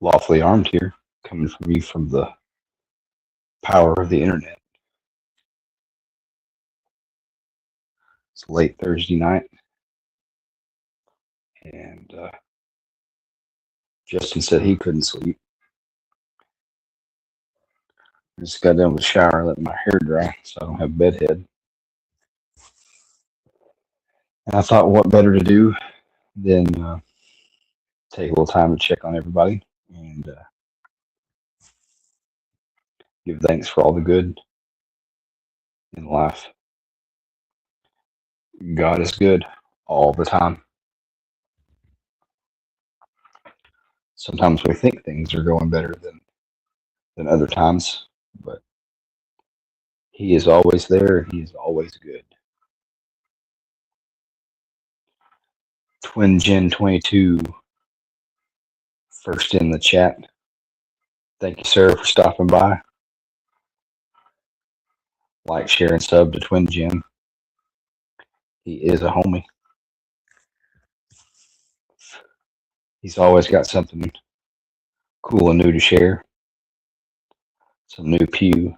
Lawfully armed here, coming from you from the power of the internet. It's late Thursday night, and Justin said he couldn't sleep. I just got done with the shower, letting my hair dry, so I don't have bedhead. And I thought, what better to do than take a little time to check on everybody and give thanks for all the good in life. God is good all the time. Sometimes we think things are going better than other times, but He is always there. He is always good. Twin Gen 22 first in the chat. Thank you, sir, for stopping by. Like, share, and sub to Twin Gen. He is a homie. He's always got something cool and new to share. Some new pew.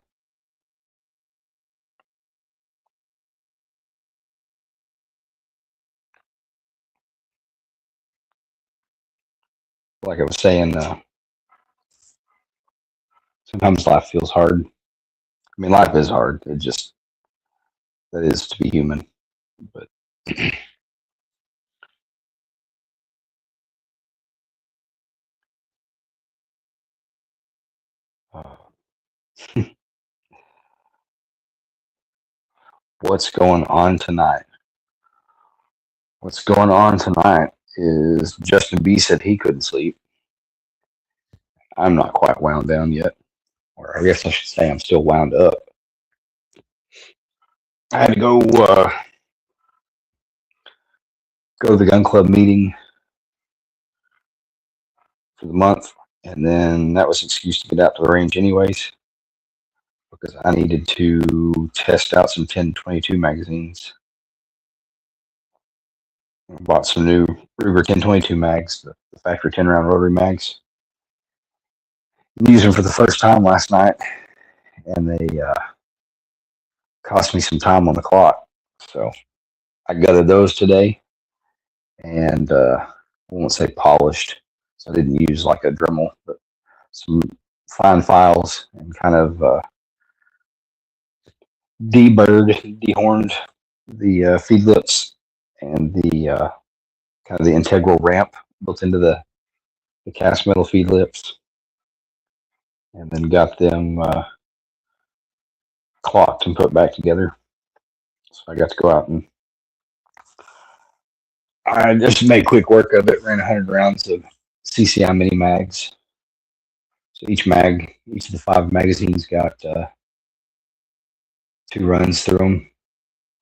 Like I was saying, sometimes life feels hard. I mean, life is hard. It just, that is to be human. But uh, what's going on tonight? What's going on tonight is Justin B said he couldn't sleep. I'm not quite wound down yet. Or I guess I should say I'm still wound up. I had to go to the gun club meeting for the month, and then that was an excuse to get out to the range anyways, because I needed to test out some 1022 magazines. I bought some new Ruger 1022 mags, the factory 10 round rotary mags. Used them for the first time last night, and they cost me some time on the clock. So I gutted those today, and I won't say polished, so I didn't use like a Dremel, but some fine files and kind of dehorned the feed lips and the kind of the integral ramp built into the cast metal feed lips, and then got them clocked and put back together. So I got to go out and I just made quick work of it. Ran 100 rounds of CCI mini mags. So each of the 5 magazines got 2 runs through them.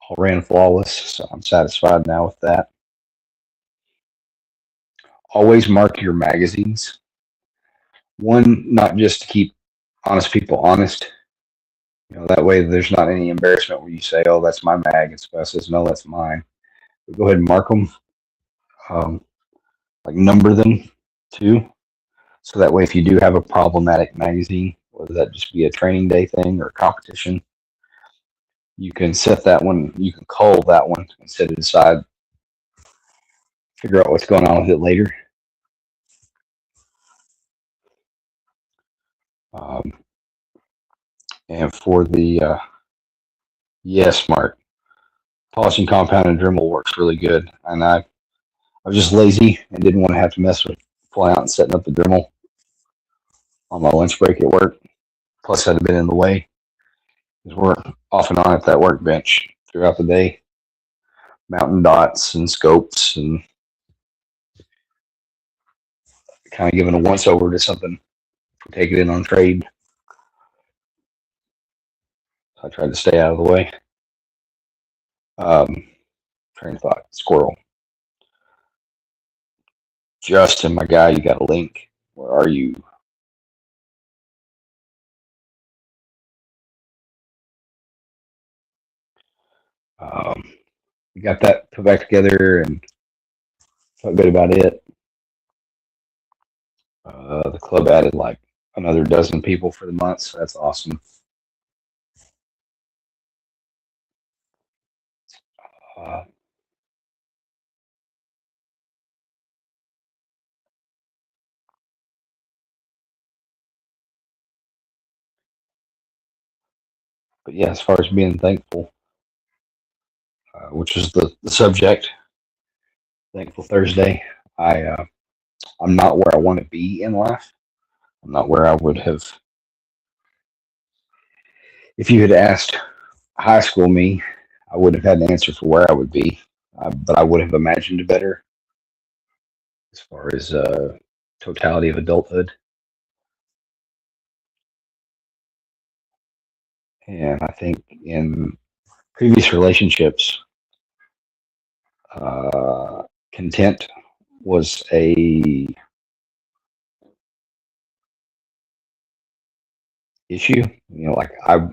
All ran flawless, so I'm satisfied now with that. Always mark your magazines. One, not just to keep honest people honest. That way there's not any embarrassment where you say, "Oh, that's my mag," and somebody says, "No, that's mine." But go ahead and mark them, um, like number them too, so that way if you do have a problematic magazine, whether that just be a training day thing or a competition, you can set that one, you can cull that one and set it aside, figure out what's going on with it later. Um, and for the yes, Mark, polishing compound and Dremel works really good. And I was just lazy and didn't want to have to mess with pulling out and setting up the Dremel on my lunch break at work. Plus, I'd have been in the way because we're off and on at that workbench throughout the day, mounting dots and scopes and kind of giving a once over to something, take it in on trade. So I tried to stay out of the way. Train of thought, squirrel. Justin, my guy, you got a link. Where are you? We got that put back together and felt good about it. The club added like another dozen people for the month, so that's awesome. Uh, but yeah, as far as being thankful, which is the subject, Thankful Thursday, I I'm not where I want to be in life. I'm not where I would have if you had asked high school me. I wouldn't have had an answer for where I would be, but I would have imagined better as far as totality of adulthood. And I think in previous relationships, uh, content was a issue. Like I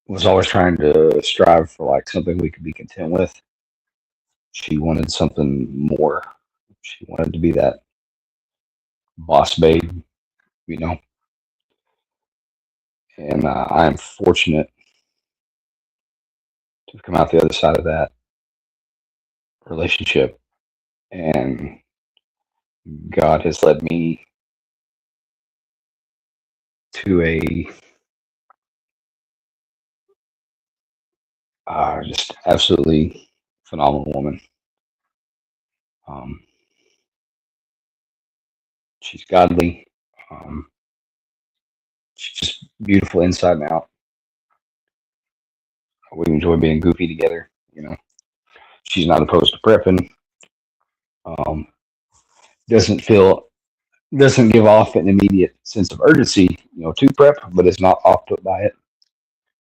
was always trying to strive for like something we could be content with. She wanted something more. She wanted to be that boss babe, you know. And I am fortunate to come out the other side of that relationship, and God has led me to a just absolutely phenomenal woman. Um, she's godly. Um, she's just beautiful inside and out. We enjoy being goofy together. She's not opposed to prepping. Um, doesn't feel doesn't give off an immediate sense of urgency, to prep, but is not off put by it.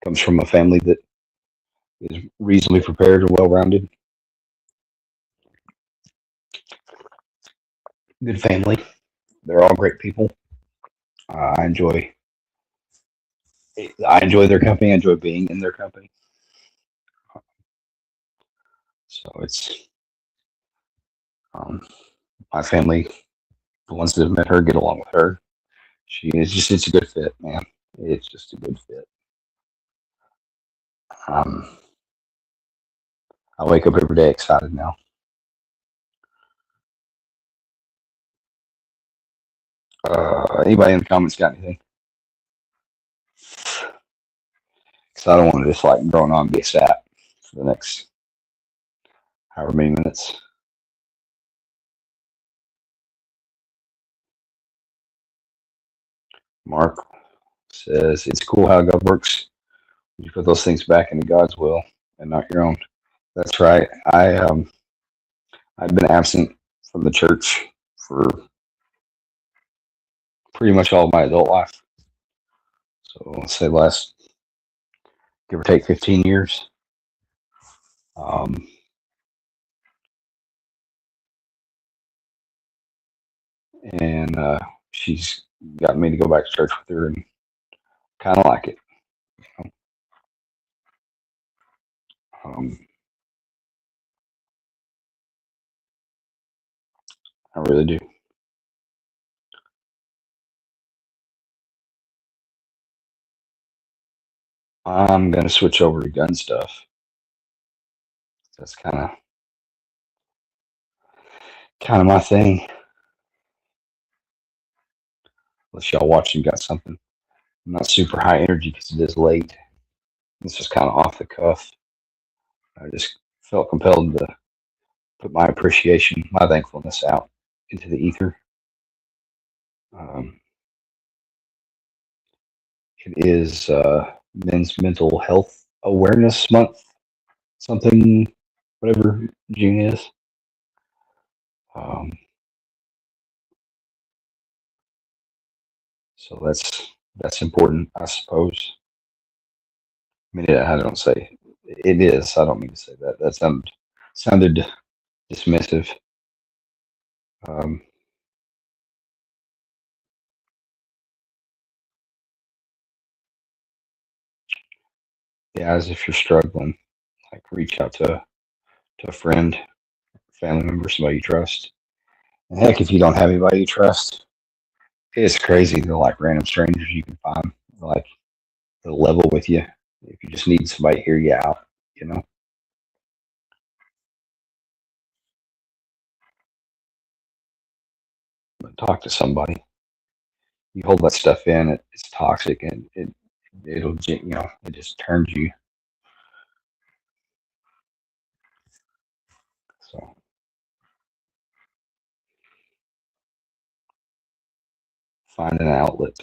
Comes from a family that is reasonably prepared and well rounded. Good family. They're all great people. Uh, I enjoy I enjoy their company. I enjoy being in their company. So it's um, my family. The ones that have met her get along with her. It's a good fit, man. It's just a good fit. Um, I wake up every day excited now. Anybody in the comments got anything? Because I don't want to just like drone on and be a sap for the next however many minutes. Mark says it's cool how God works. You put those things back into God's will and not your own. That's right. I've been absent from the church for pretty much all of my adult life. So let's say last give or take 15 years. Um, and she's got me to go back to church with her and kind of like it. Um, I really do. I'm gonna switch over to gun stuff. That's kind of my thing. Unless y'all watching got something. I'm not super high energy because it is late. This was kind of off the cuff. I just felt compelled to put my appreciation, my thankfulness out into the ether. Um, it is Men's Mental Health Awareness Month, something, whatever June is. Um, so that's important, I suppose. I mean, I don't say it is. I don't mean to say that. That sounded dismissive. Um, yeah, as if you're struggling, like reach out to a friend, family member, somebody you trust. And heck, if you don't have anybody you trust, it's crazy the like random strangers you can find like the level with you if you just need somebody to hear you out. You know, but talk to somebody. You hold that stuff in, it's toxic, and it'll it just turns you. So find an outlet.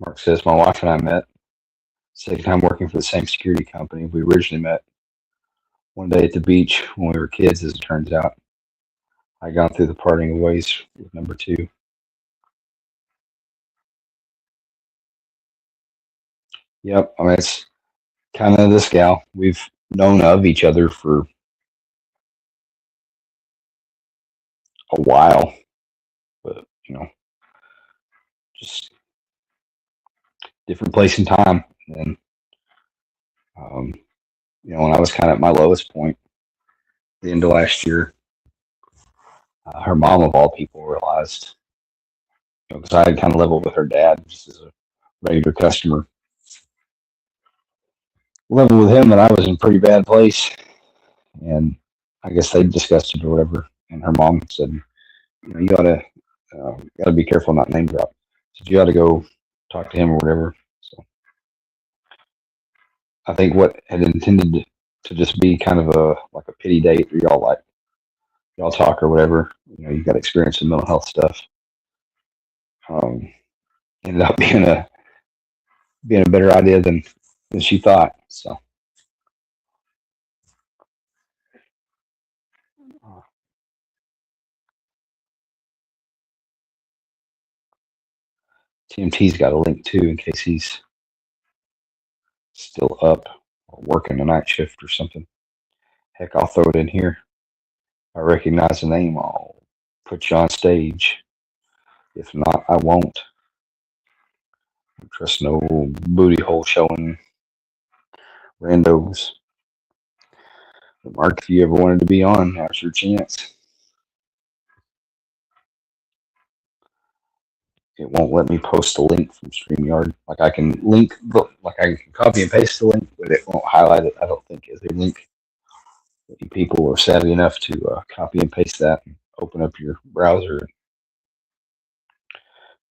Mark says my wife and I met. Second time working for the same security company. We originally met one day at the beach when we were kids, as it turns out. I got through the parting of ways with number two. Yep, I mean it's kind of this gal. We've known of each other for a while, but just different place and time. And um, when I was kind of at my lowest point, the end of last year, her mom of all people realized, because I had kind of leveled with her dad just as a regular customer, leveled with him, and I was in a pretty bad place. And I guess they discussed it or whatever. And her mom said, you gotta be careful not name drop. So you got to go talk to him or whatever. So I think what had intended to just be kind of a like a pity date, or y'all talk or whatever. You got experience in mental health stuff. Um, ended up being a better idea than she thought. So TMT's got a link too in case he's still up or working a night shift or something. Heck, I'll throw it in here. If I recognize the name, I'll put you on stage. If not, I won't. Trust no booty hole showing randos. But Mark, if you ever wanted to be on, now's your chance. It won't let me post a link from StreamYard. Like I can I can copy and paste the link, but it won't highlight it. I don't think as a link. People are savvy enough to copy and paste that and open up your browser and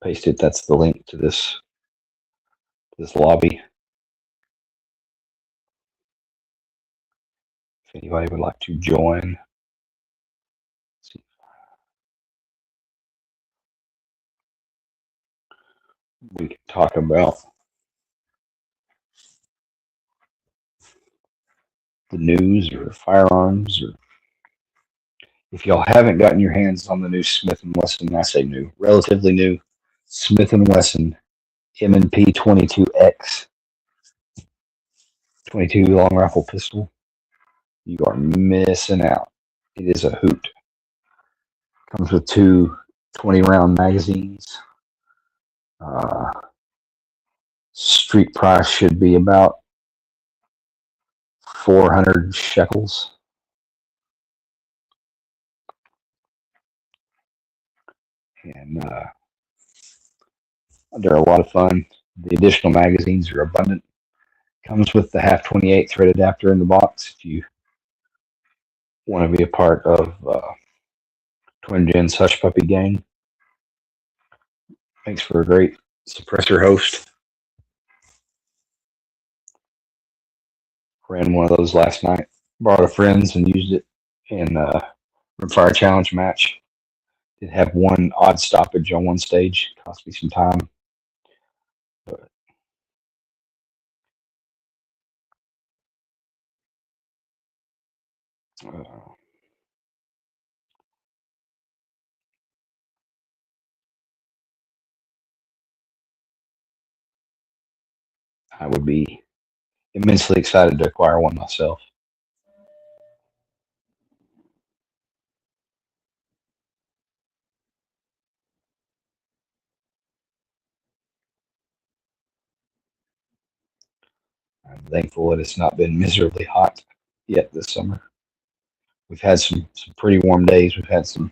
paste it. That's the link to this lobby. If anybody would like to join, we can talk about the news or firearms, or if y'all haven't gotten your hands on the new Smith and Wesson, I say new, relatively new Smith and Wesson M&P 22X 22 long rifle pistol, you are missing out. It is a hoot. Comes with two 20-round magazines. Uh, street price should be about 400 shekels. And they're a lot of fun. The additional magazines are abundant. Comes with the half 28 thread adapter in the box if you want to be a part of Twin Gen's Hush Puppy gang. Thanks for a great suppressor host. Ran one of those last night. Brought a friends and used it in a Rimfire Challenge match. Did have one odd stoppage on one stage. Cost me some time. But, I would be immensely excited to acquire one myself. I'm thankful that it's not been miserably hot. yet this summer. We've had some pretty warm days. We've had some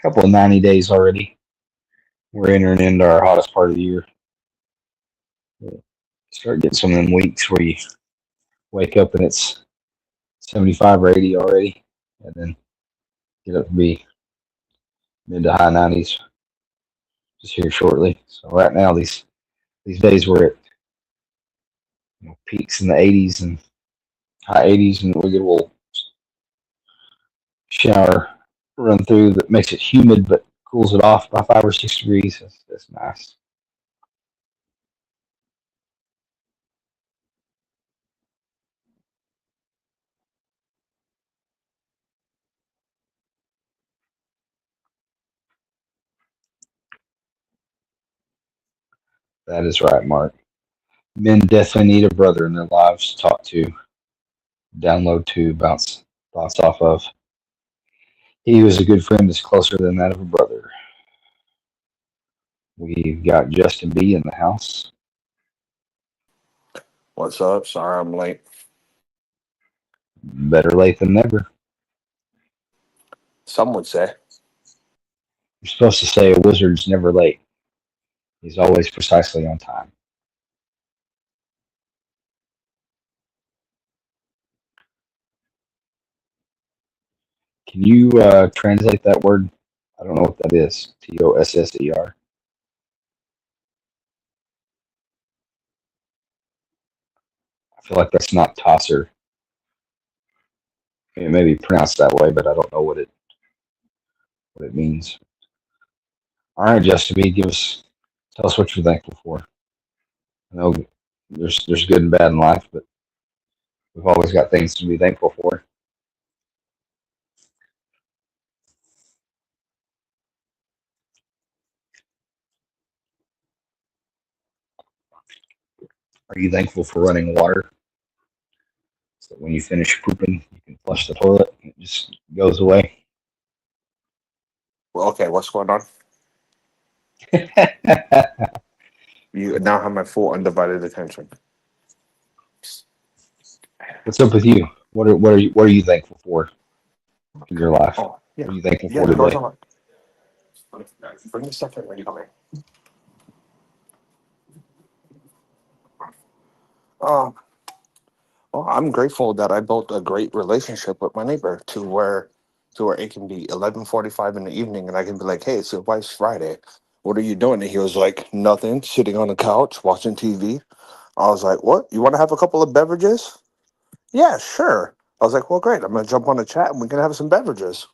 couple of 90 days already. We're entering into our hottest part of the year. We'll start getting some of them weeks where you wake up and it's 75 or 80 already, and then get up to be mid to high 90s just here shortly. So right now, these days we're at peaks in the 80s and high 80s, and we get a little shower run through that makes it humid but cools it off by 5 or 6 degrees. That's nice. That is right, Mark. Men definitely need a brother in their lives to talk to, download to, bounce thoughts off of. He was a good friend that's closer than that of a brother. We've got Justin B in the house. What's up? Sorry I'm late. Better late than never. Some would say. You're supposed to say a wizard's never late. He's always precisely on time. Can you translate that word? I don't know what that is. Tosser. I feel like that's not tosser. It may be pronounced that way, but I don't know what it means. All right, Justin B, tell us what you're thankful for. I know there's good and bad in life, but we've always got things to be thankful for. Are you thankful for running water? So that when you finish pooping, you can flush the toilet and it just goes away. Well, okay, what's going on? You now have my full undivided attention. What's up with you? What are you thankful for in your life? Oh, What yeah. are you thankful Yeah, for the door's today? unlocked. Bring the stuff in when you come in. Um, well, I'm grateful that I built a great relationship with my neighbor to where it can be 11:45 in the evening and I can be like, "Hey, it's your wife's Friday. What are you doing?" And he was like, "Nothing, sitting on the couch watching TV." I was like, "What? You want to have a couple of beverages?" Yeah, sure. I was like, "Well, great. I'm gonna jump on the chat and we can have some beverages."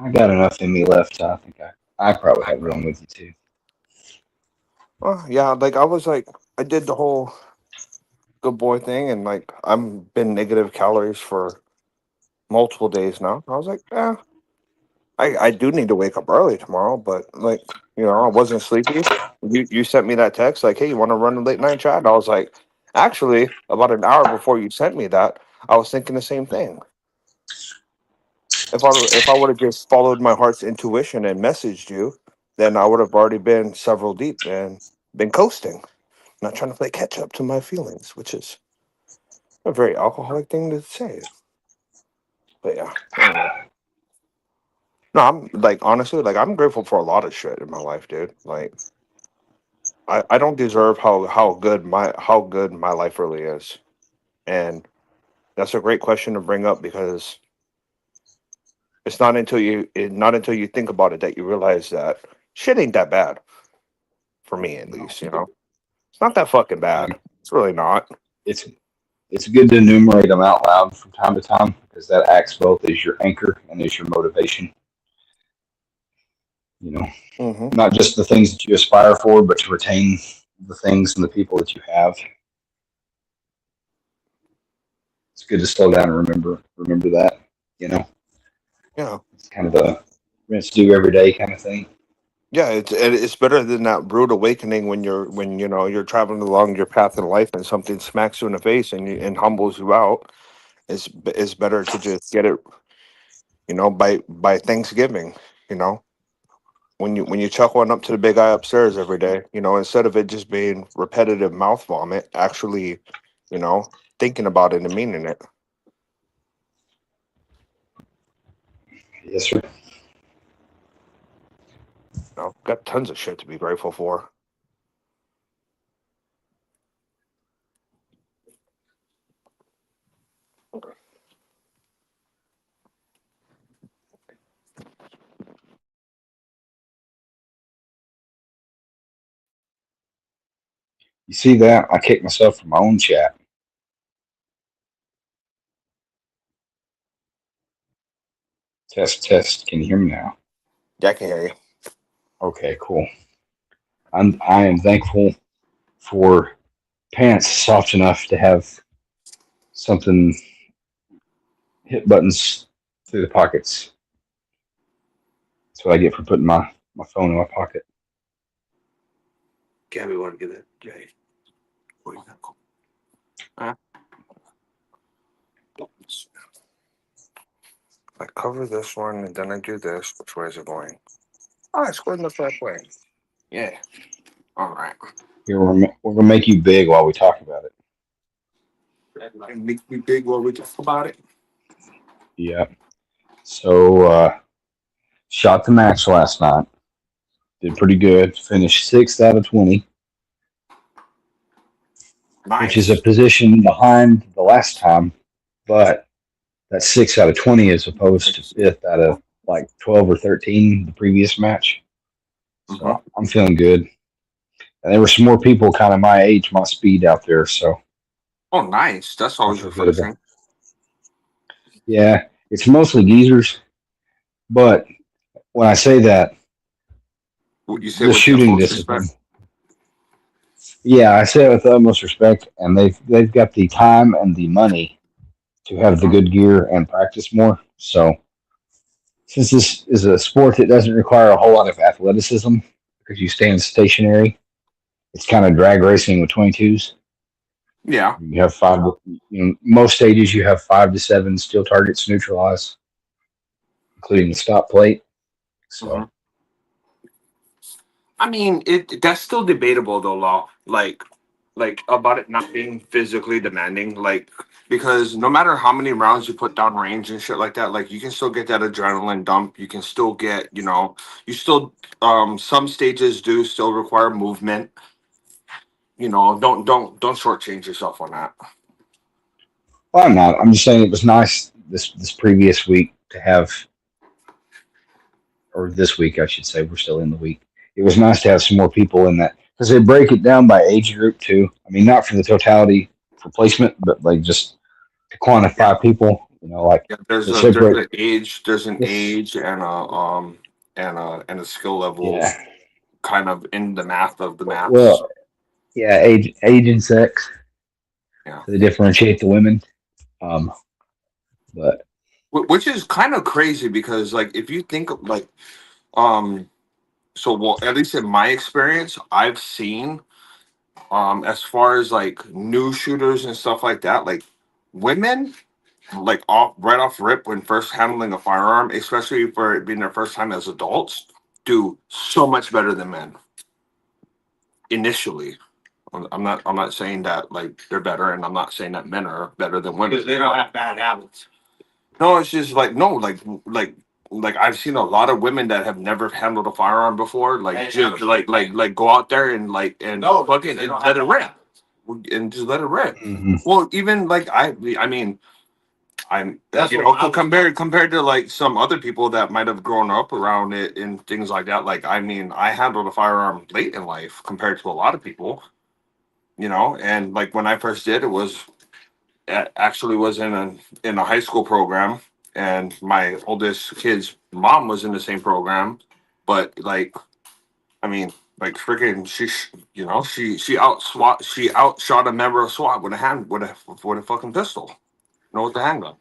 I got enough in me left. So I think I probably have one with you too. Yeah, like I was like, I did the whole good boy thing, and like I'm been negative calories for multiple days now. I was like, yeah, I do need to wake up early tomorrow, but like, I wasn't sleepy. You sent me that text like, hey, you want to run a late night chat? I was like, actually, about an hour before you sent me that, I was thinking the same thing. If I would have just followed my heart's intuition and messaged you, then I would have already been several deep and been coasting, not trying to play catch up to my feelings, which is a very alcoholic thing to say. But yeah, anyway. No, I'm like honestly, like I'm grateful for a lot of shit in my life, dude. Like I don't deserve how good my life really is. And that's a great question to bring up because it's not until you think about it that you realize that shit ain't that bad for me at No, least. It's not that fucking bad. and It's really not. it's it's good to enumerate them out loud from time to time because that acts both as your anchor and as your motivation. You know, Hmm. not just the things that you aspire for, but to retain the things and the people that you have. It's good to slow down and remember that. You know, Yeah. it's kind of a rinse do every day kind of thing. Yeah, it's better than that rude awakening when you're traveling along your path in life and something smacks you in the face and humbles you out. It's better to just get it, by Thanksgiving, you know, when you chuck one up to the big guy upstairs every day, instead of it just being repetitive mouth vomit, actually thinking about it and meaning it. Yes, sir. Got tons of shit to be grateful for. You see that? I kicked myself from my own chat. Test, test. Can you hear me now? Yeah, I can hear you. Okay, cool. I am thankful for pants soft enough to have something hit buttons through the pockets. That's what I get for putting my phone in my pocket. Gabby, want to get that, Jay? What do you got? Huh? I cover this one and then I do this. Which way is it going? Oh, it's going the correct way. Yeah. All right. Here we're gonna make you big while we talk about it. And make me big while we talk about it. Yeah. So shot the match last night. Did pretty good. Finished 6th out of 20, Nice. which is a position behind the last time, but that's 6 out of 20 as opposed to 5th out of like 12 or 13 the previous match. So I'm feeling good. And there were some more people kind of my age, my speed out there. So Oh, nice. That's always refreshing. Yeah, it's mostly geezers, but when I say that, What you say the with the shooting utmost discipline. respect? Yeah, I say it with the utmost respect, and they've got the time and the money to have the good gear and practice more. So since this is a sport that doesn't require a whole lot of athleticism because you stand stationary, it's kind of drag racing with 22s. Yeah. You have most stages you have 5 to 7 steel targets neutralized, including the stop plate. So I mean, that's still debatable though, Law. Like about it not being physically demanding, like because no matter how many rounds you put down range and shit like that, like you can still get that adrenaline dump. You can still get, you still some stages do still require movement. Don't shortchange yourself on that. well, I'm not. I'm just saying it was nice this previous week to have, or this week I should say. We're still in the week. It was nice to have some more people in that because they break it down by age group too. I mean, not for the totality for placement, but like just to quantify people. Like Yeah, there's the an separate. age, Yes. and a skill level Yeah. kind of in the math of the maths. Well, yeah, age and sex Yeah. to differentiate the women. Um, but Which is kind of crazy because like if you think of like um so well at least in my experience I've seen as far as like new shooters and stuff like that, like women like off rip when first handling a firearm, especially for it being their first time as adults, do so much better than men initially. I'm not saying that like they're better, and I'm not saying that men are better than women because they don't have bad habits. No, it's just like no, like I've seen a lot of women that have never handled a firearm before, like just like go out there and no, fucking and let it rip, and just let it rip. mhm. Well, even like I mean, that's compared to like some other people that might have grown up around it and things like that. Like I mean, I handled a firearm late in life compared to a lot of people, and like when I first did, it was actually was in a high school program, and my oldest kid's mom was in the same program, but like I mean, like freaking she outshot a member of SWAT with a fucking pistol, with the handgun.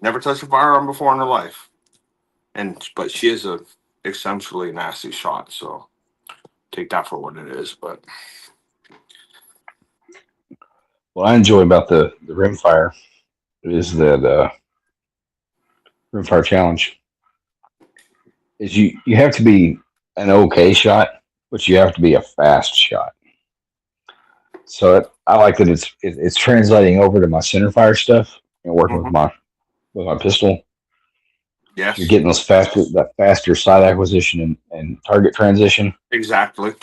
Never touched a firearm before in her life, but she is a essentially nasty shot. So take that for what it is. But What I enjoy about the rimfire is that rimfire challenge is you have to be an okay shot, but you have to be a fast shot. I like that it's translating over to my centerfire stuff and working Hmm. with my pistol. You're Yes, getting that faster sight acquisition and target transition. exactly.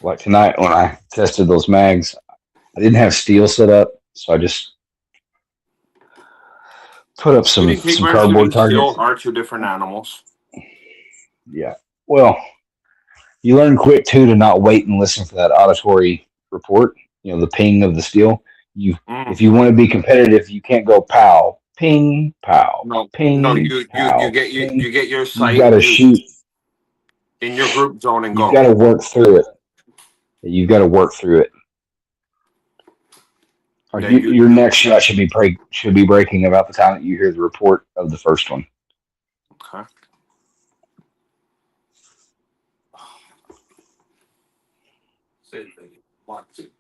Like tonight when I tested those mags, I didn't have steel set up, so I just put up Shooting some paper and cardboard shooting steel targets. are two different animals. Yeah. Well, you learn quick too to not wait and listen for that auditory report. You know, the ping of the steel. You if you Hmm. want to be competitive, you can't go pow, ping, pow, No, no, ping, pow, you ping. get your You've sight got to shoot. in your group zone and You've go. got to work through it. You've got to work through it. Like Yeah, your next shot should be breaking about the time that you hear the report of the first one. okay. Same thing. Watch it.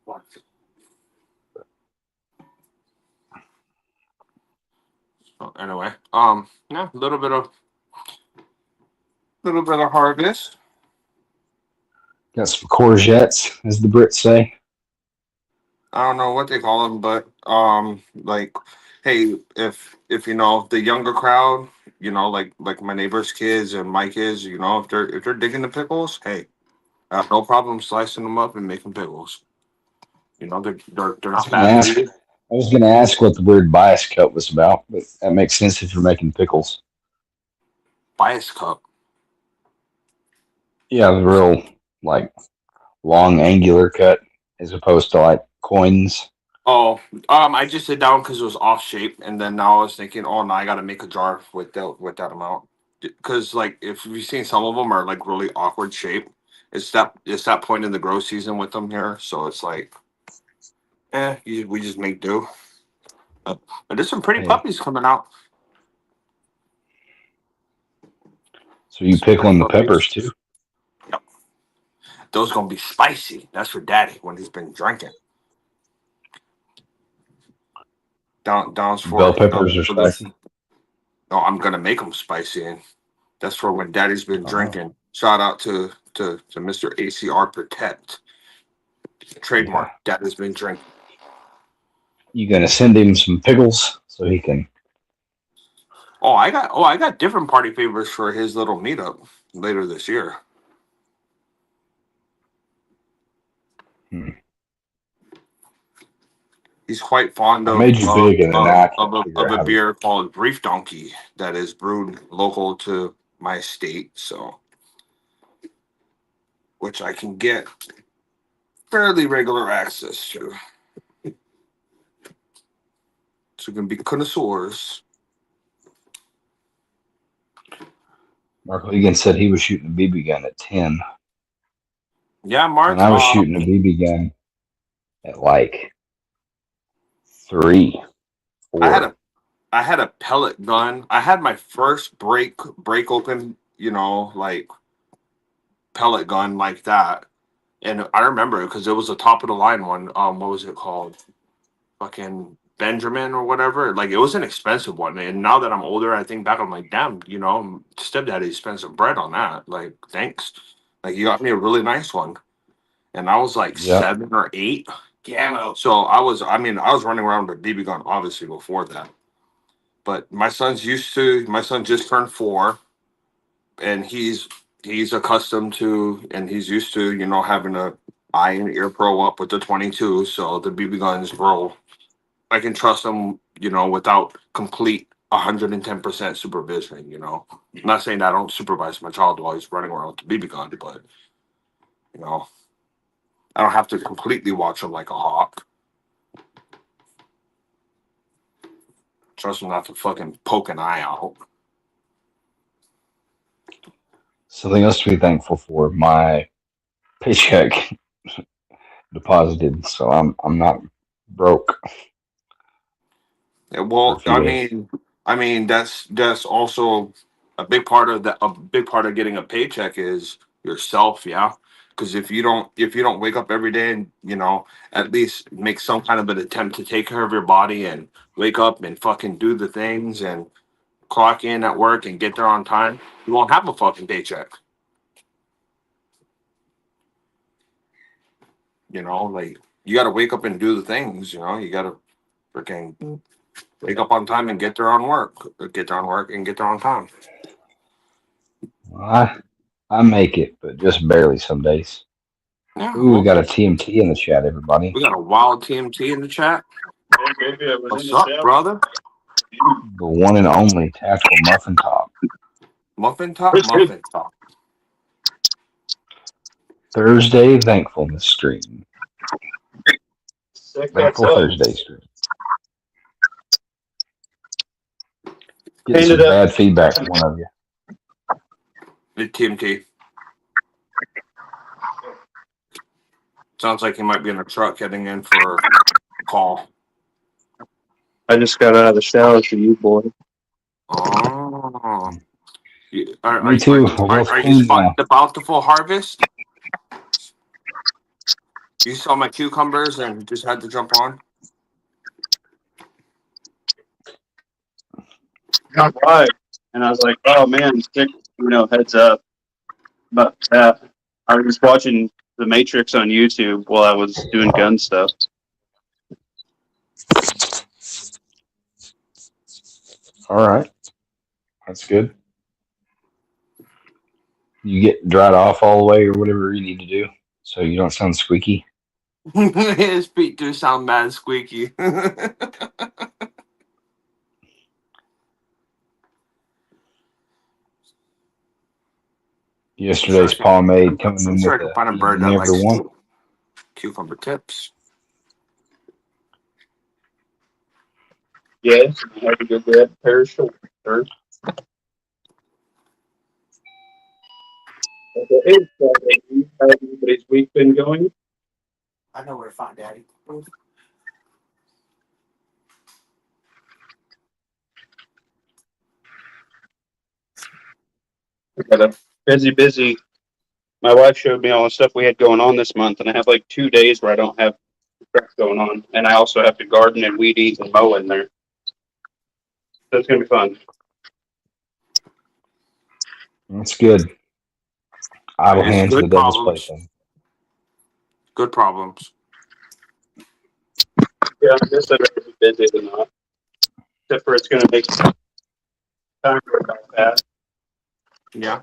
Watch it. So anyway, yeah, a little bit of hardness. Got some courgettes, as the Brits say. I don't know what they call them, but like, hey, if you know the younger crowd, you know, like my neighbor's kids and my kids, you know, if they're digging the pickles, hey, I have no problem slicing them up and making pickles. You know, they're I was not gonna bad for ask. you. I was gonna ask what the weird bias cut was about, but that makes sense if you're making pickles. Bias cup. Yeah, the real like long angular cut as opposed to like coins. Oh, I just sit down because it was off shape, and then now I was thinking, oh, now I got to make a jar with that amount. Because like if you've seen some of them are like really awkward shape. It's that point in the grow season with them here, so it's like, we just make do. But there's some pretty Hey, puppies coming out. so you Some pretty pickling the puppies. peppers too? Yep, those gonna be spicy. That's for Daddy when he's been drinking. Down's Bell for peppers are the. spicy. No, I'm gonna make them spicy, and that's for when Daddy's been Oh, drinking. Shout out to Mr. ACR Protect yeah. trademark. Daddy's been drinking. You gonna send him some pickles so he can? I got different party favors for his little meetup later this year. Hmm. He's quite fond I made you big, and then now I can't figure of out a how to. beer called Brief Donkey that is brewed local to my state, so which I can get fairly regular access to. So you can be connoisseurs. Mark Ligon said he was shooting a BB gun at 10, Yeah, and Mark. I was shooting a BB gun at like 3, I had 4. a I had a pellet gun. I had my first break open, you know, like pellet gun like that. And I remember it because it was the top of the line one. What was it called? Fucking Benjamin or whatever. Like it was an expensive one. And now that I'm older, I think back, I'm like, damn, you know, stepdaddy spent some bread on that. Like, thanks. Like you got me a really nice one. And I was like Yep. 7 or 8. Yeah. So I was running around with a BB gun obviously before that. But my son just turned 4, and he's accustomed to, and he's used to, you know, having a eye and ear pro up with the 22, so the BB guns roll. I can trust them, you know, without complete 110% supervision, you know. I'm not saying that I don't supervise my child while he's running around with the BB gun, but you know, I don't have to completely watch him like a hawk. Trust him not to fucking poke an eye out. Something else to be thankful for. My paycheck deposited, so I'm not broke Yeah, for a well, few days. I mean that's also a big part of that. A big part of getting a paycheck is yourself, yeah. Because if you don't wake up every day and you know at least make some kind of an attempt to take care of your body and wake up and fucking do the things and clock in at work and get there on time, you won't have a fucking paycheck. You know, like you got to wake up and do the things. You know, you got to freaking wake up on time and get there on work. Get there on work and get there on time. I make it, but just barely some days. Yeah, Ooh, we well, got a TMT in the chat, everybody. we got a wild TMT in the chat. Maybe I was What's in the up, shower. brother? The one and only Tactical Muffin Top. Muffin top, muffin top. Thursday Thankfulness stream. Sick, that's Thankful up. Thursday stream. Getting Painted some up. bad feedback from one of you. The TMT. Sounds like he might be in a truck heading in for a call. I just got out of the shower for you, boy. Oh. Me too. We're both Are you clean now. the bountiful harvest? You saw my cucumbers and just had to jump on? Got right. And I was like, oh man, sick, heads up. But I was watching The Matrix on YouTube while I was doing gun stuff. All right. That's good. You get dried off all the way or whatever you need to do so you don't sound squeaky. His feet do sound mad squeaky. Yesterday's pomade coming in sure with I can find a bird you that never likes won. cucumber tips. Yes, I have a good red pair of shorts. Hey, how everybody's week been going? I know where to find Daddy. I got a busy. My wife showed me all the stuff we had going on this month, and I have like 2 days where I don't have crap going on, and I also have to garden and weed eat and mow in there. So it's gonna be fun. That's good. Idle It's hands are the good devil's problems. plaything. Good problems. Yeah, I guess I'd rather be busy than not. Except for it's gonna make time go by fast. Yeah.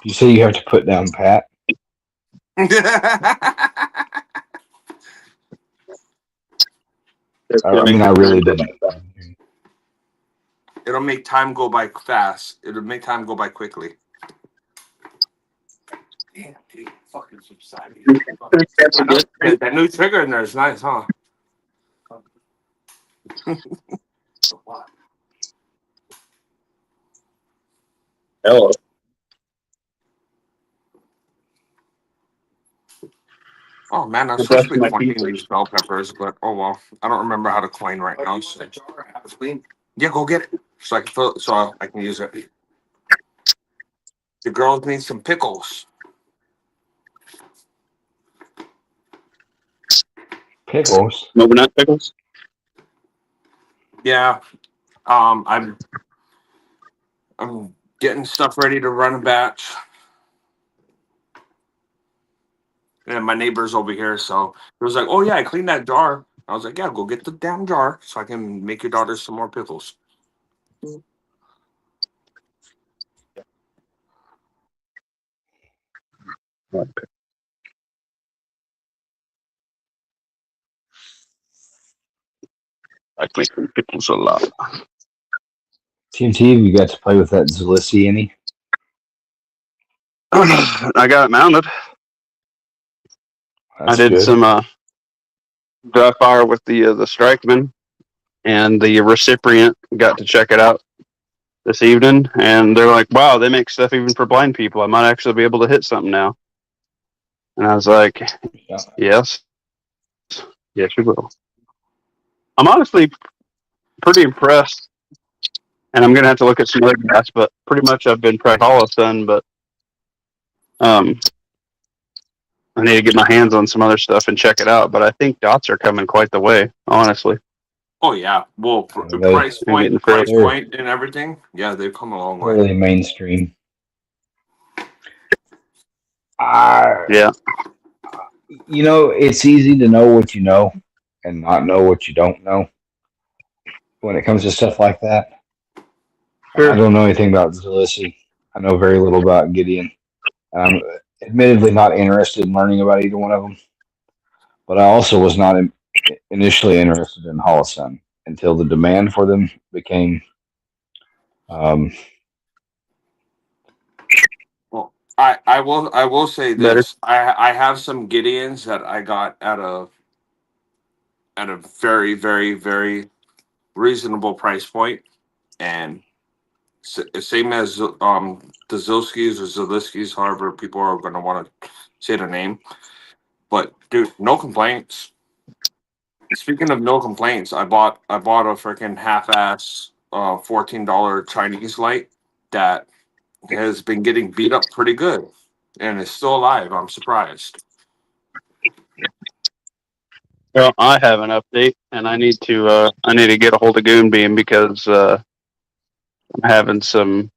You say you have to put down Pat. I mean, I really didn't. It'll make time go by fast. It'll make time go by quickly. Damn, dude, fucking subsided. That new trigger in there is nice, huh? Hello. Oh man, I was supposed to be pointing these bell peppers, but oh well. I don't remember how to clean right now. So. Yeah, go get it so I can fill it, so I can use it. The girls need some pickles. Pickles. Overnight pickles. Yeah, I'm getting stuff ready to run a batch. And my neighbor's over here, so he was like, "Oh yeah, I cleaned that jar." I was like, "Yeah, go get the damn jar so I can make your daughter some more pickles." I like pickles a lot. TMT, have you got to play with that Zalissi any? I got it mounted. That's I did good. some dry fire with the Strikeman, and the recipient got to check it out this evening, and they're like, "Wow, they make stuff even for blind people. I might actually be able to hit something now." And I was like, "Yes, yes, you will." I'm honestly pretty impressed, and I'm gonna have to look at some other guys, but pretty much I've been practicing all of a sudden, but I need to get my hands on some other stuff and check it out. But I think dots are coming quite the way, honestly. Oh yeah, well, price point, and everything. Yeah, they've come a long way. Fairly mainstream. Yeah. You know, it's easy to know what you know and not know what you don't know when it comes to stuff like that. I Sure. don't know anything about Zalissi. I know very little about Gideon. I'm admittedly not interested in learning about either one of them, but I also was not initially interested in Holocene until the demand for them became. Um, Well, I will say Better. this. I have some Gideons that I got at a very very very reasonable price point, and same as the Zilskis or Ziliskis, however people are going to want to say the name. But dude, no complaints. Speaking of no complaints, I bought a freaking half-ass $14 Chinese light that has been getting beat up pretty good and is still alive. I'm surprised. Well, I have an update, and I need to get a hold of Goonbeam because I'm having some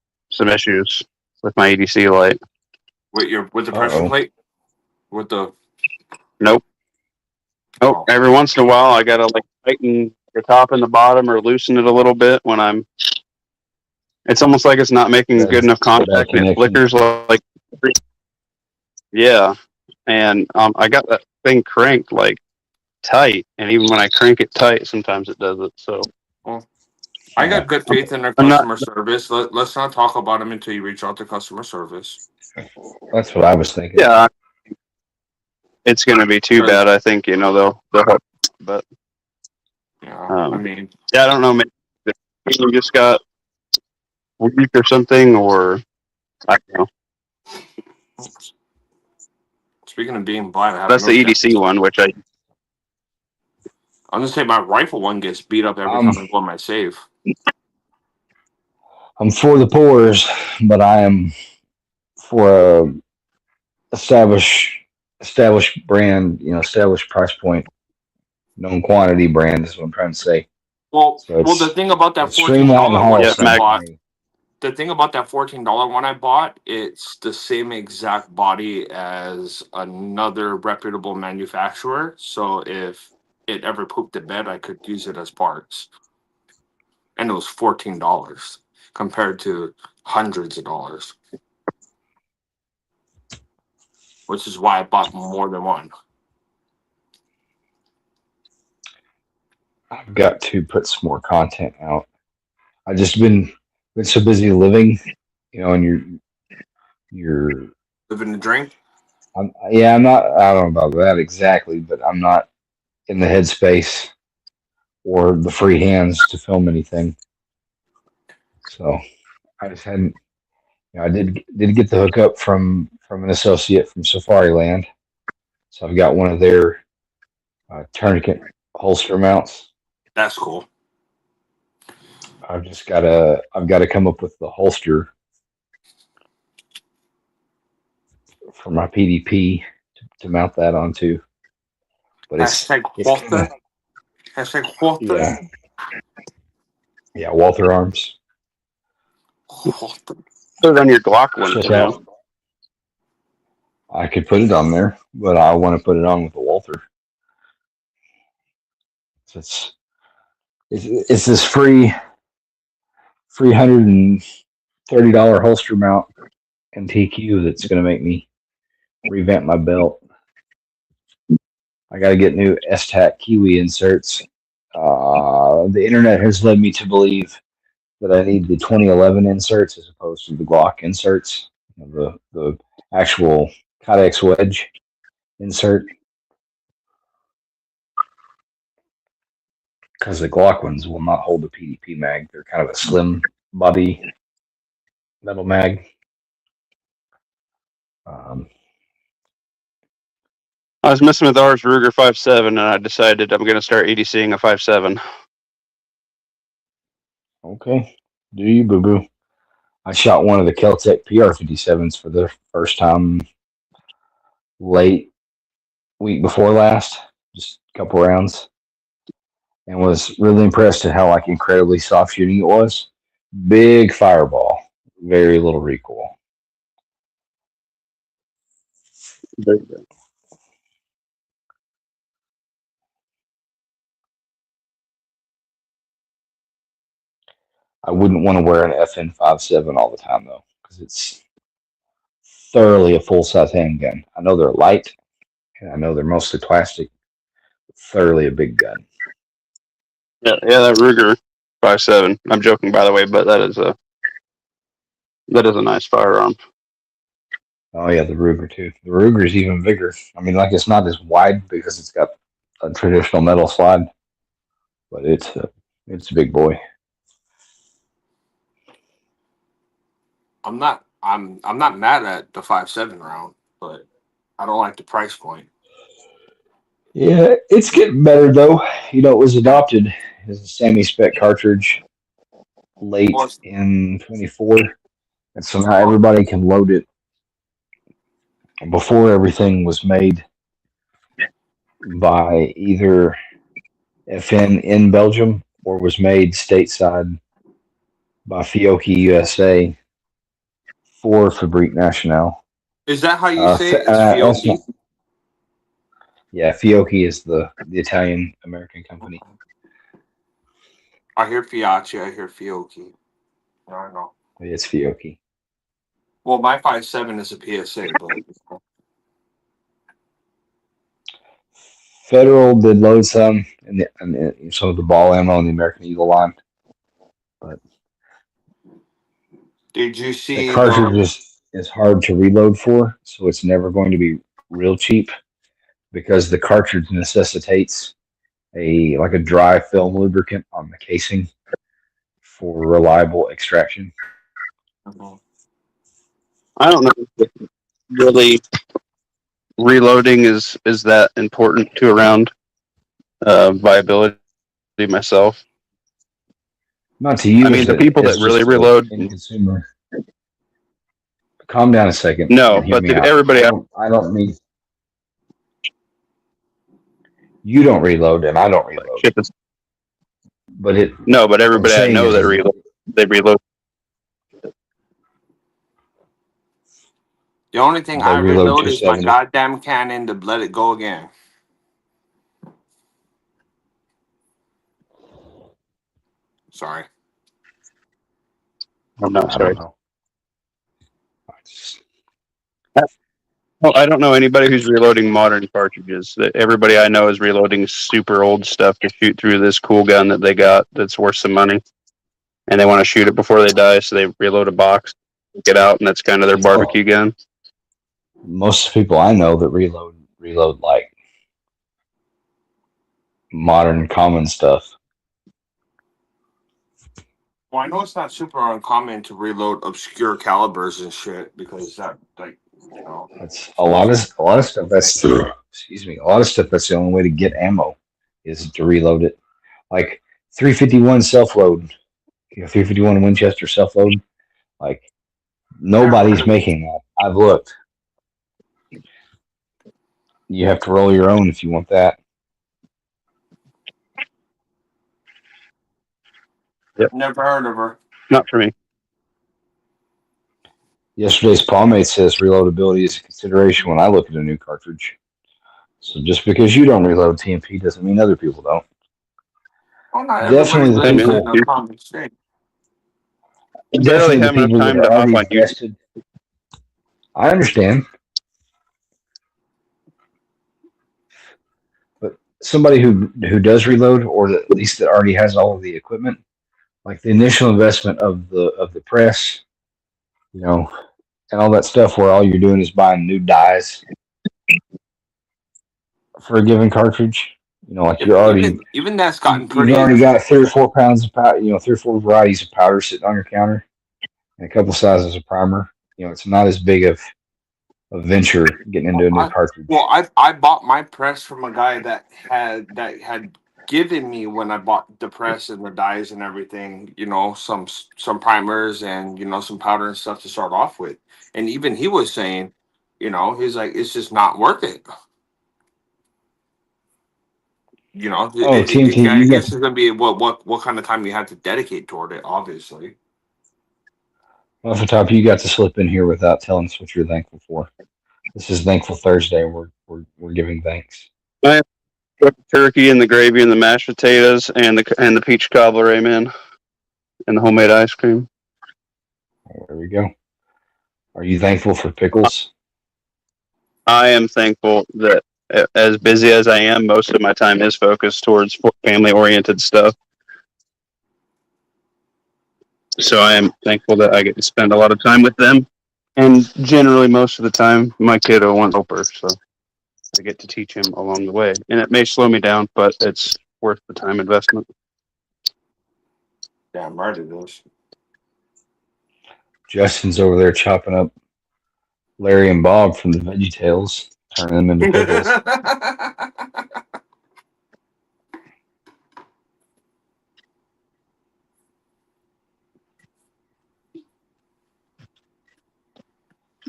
issues with my EDC light. With the pressure oh, plate with the Nope. Nope. oh, Every once in a while, I gotta like tighten the top and the bottom or loosen it a little bit when I'm. It's almost like it's not making good enough bad contact, and it connection. flickers like. Yeah, and I got that thing cranked like tight, and even when I crank it tight, sometimes it does it. So well, I got good faith in their I'm not. customer service. Let's not talk about them until you reach out to customer service. That's what I was thinking. Yeah, it's gonna be too 'Cause, bad. I think they'll help, but I um, mean, yeah, I don't know. Maybe you just got weak or something, or I don't know. speaking of being blind, I have That's no the doubt. EDC one, which I I'm gonna say my rifle one gets beat up every I'm time I go on my save. I'm for the poors, but I am for a established established brand. You know, established price point, known quantity brand is what I'm trying to say. So Well, the thing about that it's fourteen Streamlight and dollar one yeah, that I Holocene Mac. for bought, me. the thing about that $14 one I bought, it's the same exact body as another reputable manufacturer. So if it ever pooped the bed, I could use it as parts. And it was $14 compared to hundreds of dollars, which is why I bought more than one. I've got to put some more content out. I've just been so busy living, you know, and you're Living the drink. yeah, I'm not. I don't know about that exactly, but I'm not in the headspace or the free hands to film anything. So I just hadn't. You know, I did get the hookup from an associate from Safari Land. So I've got one of their tourniquet holster mounts. That's cool. I've got to come up with the holster for my PDP to mount that onto. But Hashtag it's kind of Walter. Hashtag Walter. yeah, yeah, Walther Arms. Walter. Put it on your Glock one Check too. out. I could put it on there, but I want to put it on with the Walther. So it's this free $130 holster mount and TQ that's going to make me revamp my belt. I got to get new STAC Kiwi inserts. The internet has led me to believe that I need the 2011 inserts as opposed to the Glock inserts, the actual Kydex wedge insert, because the Glock ones will not hold the PDP mag. They're kind of a slim body metal mag. Um, I was messing with ours Ruger 5.7, and I decided I'm going to start EDCing a 5.7. okay, do you, boo boo? I shot one of the Keltec PR57s for the first time late week before last, just a couple rounds, and was really impressed at how like incredibly soft shooting it was. Big fireball, very little recoil. I wouldn't want to wear an FN57 all the time though, because it's thoroughly a full size handgun. I know they're light, and I know they're mostly plastic. But thoroughly a big gun. Yeah, that Ruger 5.7. I'm joking, by the way, but that is a nice firearm. Oh yeah, the Ruger too. The Ruger is even bigger. I mean, like it's not as wide because it's got a traditional metal slide, but it's a big boy. I'm not mad at the 5.7 round, but I don't like the price point. Yeah, it's getting better though. You know, it was adopted as a semi-spec cartridge late in 24, and so now everybody can load it. Before everything was made by either FN in Belgium or was made stateside by Fiocchi USA for Fabrique Nationale. Is that how you say it? It's Fiocchi? Yeah, Fiocchi is the Italian American company. I hear Fiocchi, I hear Fiocchi. I know. It's Fiocchi. Well, my 5.7 is a PSA, but Federal did load some in some of the ball ammo in the American Eagle line, but did you see the cartridge is hard to reload for, so it's never going to be real cheap because the cartridge necessitates a dry film lubricant on the casing for reliable extraction. I don't know if really reloading is that important to a round viability myself. Not to you. I mean, the people that really reload. Consumer. Calm down a second. No, but everybody. I don't mean. You don't reload, and I don't reload. But everybody I know that they reload. The only thing I reload is my goddamn cannon to let it go again. Sorry. I'm not sorry. Well, I don't know anybody who's reloading modern cartridges. Everybody I know is reloading super old stuff to shoot through this cool gun that they got that's worth some money. And they want to shoot it before they die, so they reload a box, get out, and that's kind of their barbecue gun. Most people I know that reload like modern common stuff. Well, I know it's not super uncommon to reload obscure calibers and shit because that, that's a lot of stuff. That's excuse me. A lot of stuff. That's the only way to get ammo is to reload it. Like 351 self load, 351 Winchester self load. Like nobody's making that. I've looked. You have to roll your own if you want that. Yep. Never heard of her. Not for me. Yesterday's Palmate says reloadability is a consideration when I look at a new cartridge. So just because you don't reload TMP doesn't mean other people don't. Well, not definitely the people. Definitely have enough time to hop on YouTube. I understand. But somebody who does reload, or at least that already has all of the equipment, like the initial investment of the press, and all that stuff where all you're doing is buying new dies for a given cartridge. Like you're already even that's gotten pretty. You already got 3 or 4 pounds of powder, 3 or 4 varieties of powder sitting on your counter, and a couple sizes of primer. It's not as big of a venture getting into a new cartridge. Well, I bought my press from a guy that had given me, when I bought the press and the dies and everything, some primers and some powder and stuff to start off with. And even he was saying, he's like, it's just not worth it. TNT, I guess it's gonna be what kind of time you have to dedicate toward it, obviously. Off the top, you got to slip in here without telling us what you're thankful for. This is Thankful Thursday. We're giving thanks. The turkey and the gravy and the mashed potatoes and the peach cobbler. Amen. and the homemade ice cream. There we go. Are you thankful for pickles? I am thankful that as busy as I am, most of my time is focused towards family oriented stuff. So I am thankful that I get to spend a lot of time with them. And generally, most of the time, my kiddo wants helper, so I get to teach him along the way. And it may slow me down, but it's worth the time investment. Damn right it is. Justin's over there chopping up Larry and Bob from the Veggie Tales, turning them into pickles.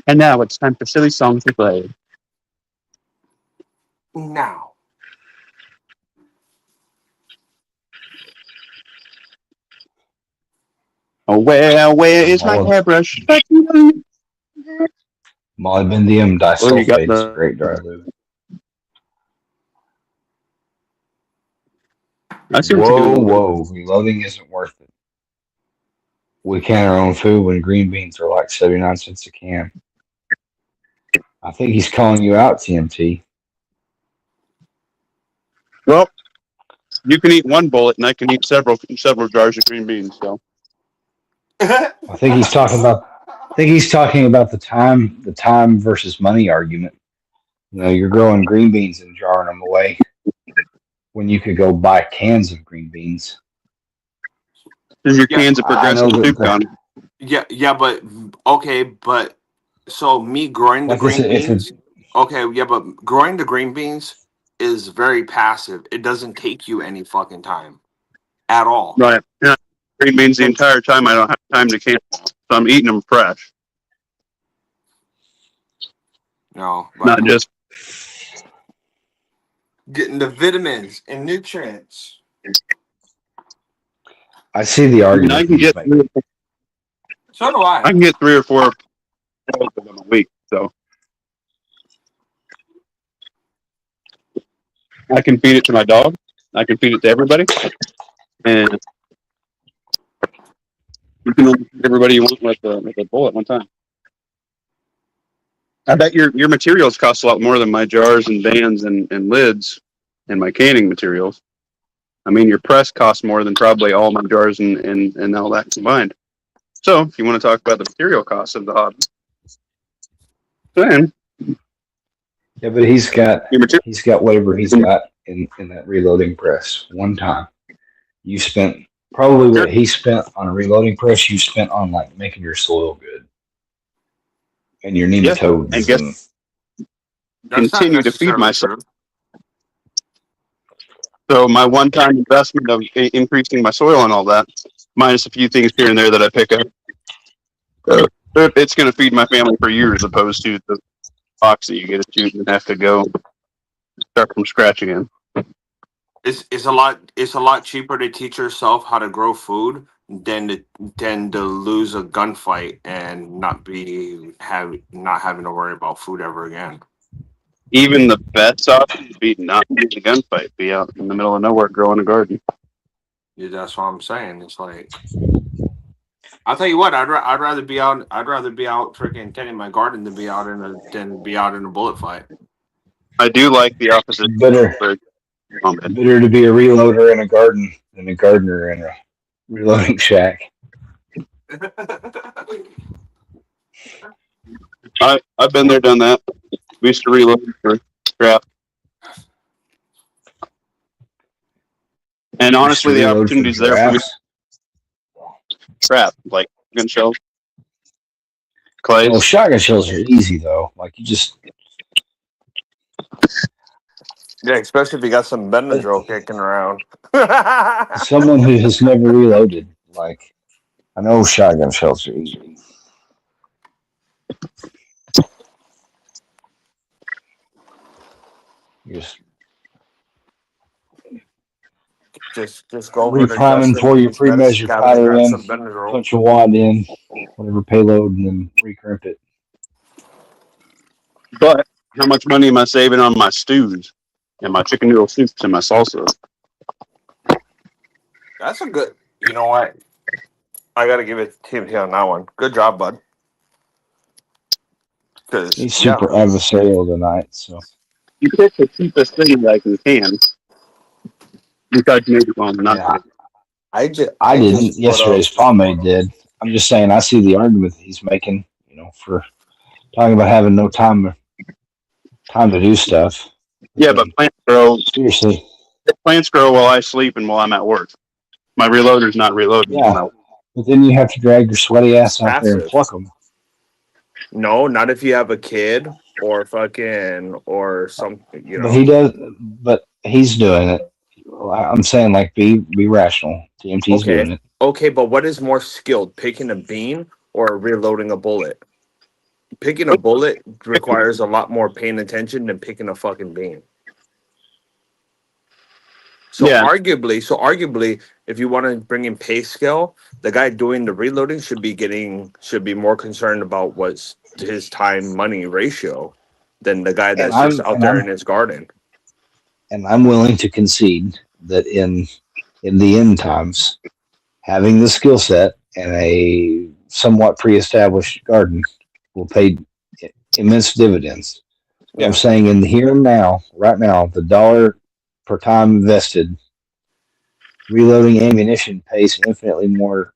And now it's time for silly songs to play. Now. Oh, where is my hairbrush? Molybdenum Oh, you got disulfate is the- a great dry lube. I see what you're Whoa, doing. whoa. Reloading isn't worth it. We can our own food when green beans are like 79 cents a can. I think he's calling you out, TMT. Well, you can eat one bullet, and I can eat several jars of green beans. So I think he's talking about the time versus money argument. You know, you're growing green beans and jarring them away when you could go buy cans of green beans. there's your cans of I know Progressive that soup gone. Yeah, but okay, but so me growing the Like green if beans. Okay, yeah, but growing the green beans is very passive. It doesn't take you any fucking time at all. Right. Yeah. Green beans the entire time. I don't have time to can them, so I'm eating them fresh, No, but not just. getting the vitamins and nutrients. I see the I mean, argument. I can he's get making. So do I. I can get 3 or 4 of them a week. So I can feed it to my dog. I can feed it to everybody, and you can only feed everybody you want with a bowl at one time. I bet your materials cost a lot more than my jars and vans and lids and my canning materials. I mean, your press costs more than probably all my jars and all that combined. So if you want to talk about the material costs of the hobby, then Yeah, but he's got your whatever he's got in that reloading press. One time, you spent probably what he spent on a reloading press. You spent on like making your soil good and your nematodes. and guess- continue to feed myself. True. So my one-time investment of increasing my soil and all that, minus a few things here and there that I pick up, it's going to feed my family for years, opposed to the box that you get to shoot and have to go start from scratch again. It's a lot cheaper to teach yourself how to grow food than to lose a gunfight and not having to worry about food ever again. Even the best option would be not be in a gunfight, be out in the middle of nowhere growing a garden. Yeah, that's what I'm saying. It's like, I'll tell you what, I'd rather be out freaking tending my garden than be out in a bullet fight. I do like the opposite. Better to be a reloader in a garden than a gardener in a reloading shack. I've been there, done that. We used to reload for scrap. And honestly, the opportunity's there for me. Scrap, like gun shells, clay. Well, shotgun shells are easy though. Like you just Yeah, especially if you got some Benadryl kicking around. someone who has never reloaded. Like I know shotgun shells are easy. Just go over to Repriming Justin for your and grab pre-measured some powder in, Benadryl. punch your wad in, whatever payload, and then recrimp it. But how much money am I saving on my stews and my chicken noodle soups and my salsa? That's a good. You know what? I got to give it to TMT on that one. Good job, bud. Because He's super adversarial tonight. So You pick the cheapest thing like you can. Because you made it wrong, not yeah, I just I didn't. just put up. Yesterday's pomade did. I'm just saying. I see the argument that he's making. For talking about having no time to do stuff. Yeah, but Seriously, plants grow while I sleep and while I'm at work. My reloader's not reloading. yeah. But then you have to drag your sweaty ass out there and Passive. pluck them. No, not if you have a kid or or something. But he does. But he's doing it. I'm saying, like, be rational. TMT's Okay. doing it. Okay, but what is more skilled, picking a bean or reloading a bullet? Picking a bullet requires a lot more paying attention than picking a fucking bean. So Yeah. arguably, if you want to bring in pay scale, the guy doing the reloading should be more concerned about what's his time money ratio than the guy that's just out there in his garden. And I'm willing to concede that in the end times, having the skill set and a somewhat pre-established garden will pay immense dividends. Yeah. I'm saying in the here and now, right now, the dollar per time invested reloading ammunition pays infinitely more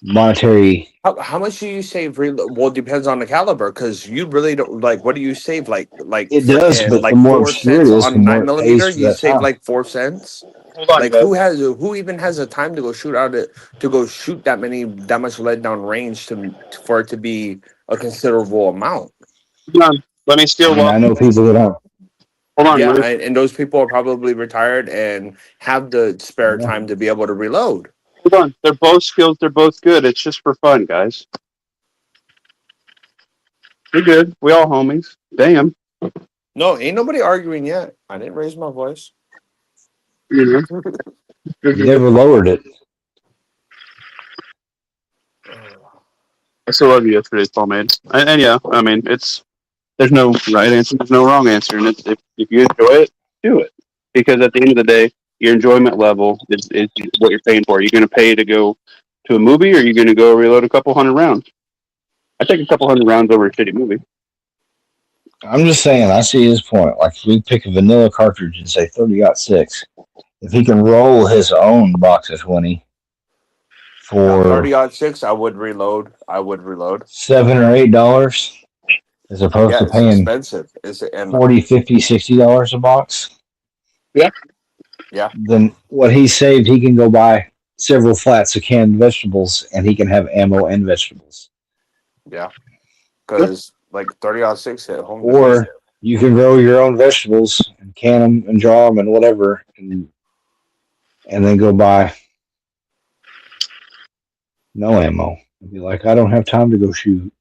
monetary. How much do you save? Well, it depends on the caliber, because you really don't like. What do you save? Like It does, frickin', but like the more 4 obscure it cents is, the on more it 9mm. pays for You that save time. like 4 cents. Hold on, Like guys. who even has the time to go shoot that much lead down range for it to be a considerable amount? Hold on. Let me steal one. I know people that don't. Hold on. Yeah, Let me, and those people are probably retired and have the spare Yeah. time to be able to reload. hold on. They're both skills. They're both good. It's just for fun, guys. You're good. We all homies. Damn. No, ain't nobody arguing yet. I didn't raise my voice. You know. You never lowered it. I still love you yesterday's pomade. And yeah, I mean, there's no right answer, there's no wrong answer, and if you enjoy it, do it. Because at the end of the day, your enjoyment level is what you're paying for. Are you going to pay to go to a movie, or are you going to go reload a couple hundred rounds? I take a couple hundred rounds over a shitty movie. I'm just saying, I see his point. Like, if we pick a vanilla cartridge and say 30-06, if he can roll his own box of 20 for 30-06, I would reload. $7 or $8 as opposed Yeah, to it's paying expensive. And $40, $50, $60 a box. Yeah. Yeah. Then what he saved, he can go buy several flats of canned vegetables, and he can have ammo and vegetables. Yeah, because like 30-06 hit home. Or you can grow your own vegetables and can them and draw them and whatever, and then go buy no ammo. And be like, I don't have time to go shoot.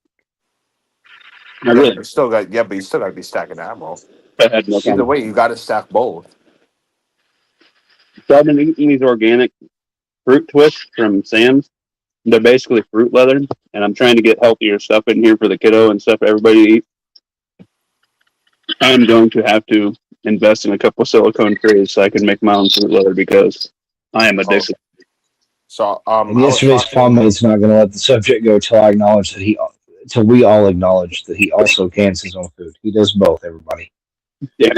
I really You still got but you still got to be stacking ammo. had no Either time. way, you got to stack both. So I've been eating these organic fruit twists from Sam's. They're basically fruit leather, and I'm trying to get healthier stuff in here for the kiddo and stuff for everybody to eat. I'm going to have to invest in a couple of silicone trays so I can make my own fruit leather because I am addicted. So And yesterday's pomade's not going to let the subject go till I acknowledge that till we all acknowledge that he also cans his own food. He does both, everybody. Yeah,